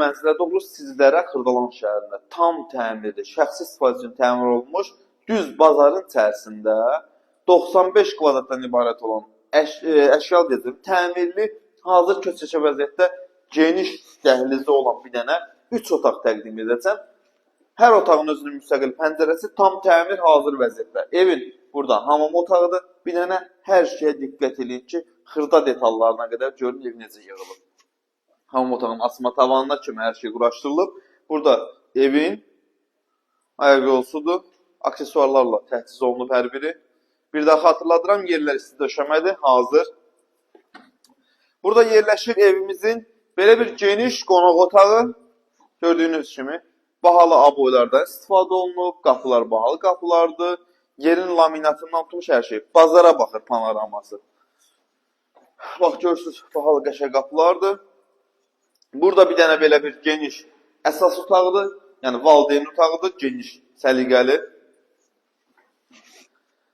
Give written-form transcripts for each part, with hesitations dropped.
Mənzilə doğru sizlərə Xırdalan şəhərində tam təmirli, şəxsi istifadə üçün təmir olunmuş, düz bazarın içərisində 95 kvadratdan ibarət olan əşya dedim, təmirli, hazır köçəkə vəziyyətdə geniş dəhlizi olan bir dənə 3 otaq təqdim edəcəm. Hər otağın özünün müstəqil pəncərəsi, tam təmir, hazır vəziyyətdə. Evin burada hamam otağıdır. Bir dənə hər şeyə diqqət edin ki, xırda detallarına qədər görün ev necə yığılıb. Hamam otağının asma tavanına kimi hər şey quraşdırılıb. Burada evin ayaq yolsudur. Aksesuarlarla təchiz olunub hər biri. Bir daha xatırladıram, yerlər isti döşəmədir, hazır. Burada yerləşir evimizin belə bir geniş qonaq otağı. Gördüyünüz kimi bahalı aboylardan istifadə olunub. Qapılar bahalı qapılardır. Yerin laminatından tutmuş hər şey. Bazara baxır panoraması. Bax, görürsünüz, bahalı qəşəng qapılardır. Burada bir dənə belə bir geniş əsas otaqdır. Yəni valideyn otağıdır, geniş, səliqəli.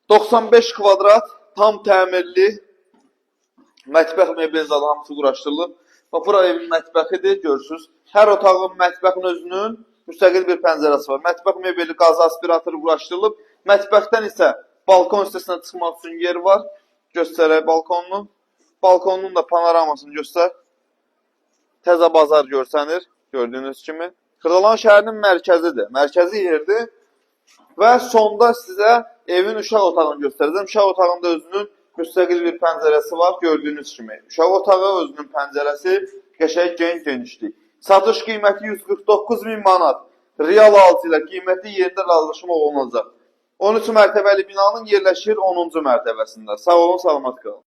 95 kvadrat, tam təmirli mətbəx mebel zadı hamısı quraşdırılıb. Bax, bura evin mətbəxidir, görürsünüz. Hər otağın mətbəxin özünün müstəqil bir pəncərəsi var. Mətbəx mebeli, qaz aspiratoru quraşdırılıb. Mətbəxdən isə balkon hissəsinə çıxmaq üçün yer var. Göstərək balkonunu. Balkonunun da panoramasını göstər. Təzə bazar görsənir, gördüyünüz kimi. Xırdalan şəhərinin mərkəzidir, mərkəzi yerdir. Və sonda sizə evin uşaq otağını göstərəcəm. Uşaq otağında özünün müstəqil bir pəncərəsi var, gördüyünüz kimi. Uşaq otağı, özünün pəncərəsi, qəşəng genişlik. Satış qiyməti 149.000 manat. Real alıcı ilə qiyməti yerdə razılaşma olunacaq. 13 mərtəbəli binanın yerləşir 10-cu mərtəbəsində. Sağ olun, salamat qalın.